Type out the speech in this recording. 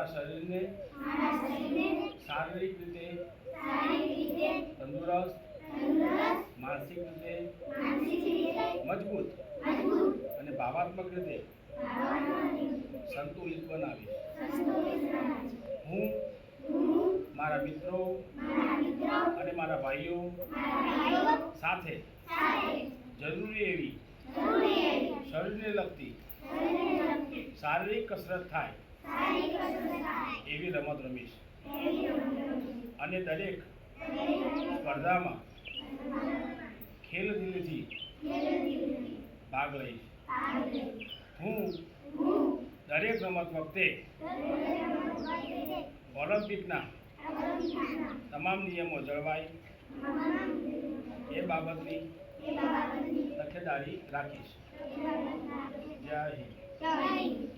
મારા શરીરને શારીરિક રીતે તંદુરસ્ત, માનસિક રીતે મજબૂત અને ભાવાત્મક રીતે સંતુલિત બનાવીશ. હું મારા મિત્રો અને મારા ભાઈઓ સાથે જરૂરી એવી શરીરને લગતી શારીરિક કસરત થાય એવી રમત રમીશ અને દરેક સ્પર્ધામાં ખેલદિલીથી ભાગ લઈશ. હું દરેક રમત વખતે ઓલિમ્પિકના તમામ નિયમો જળવાય એ બાબતની તકેદારી રાખીશ. જય હિન્દ.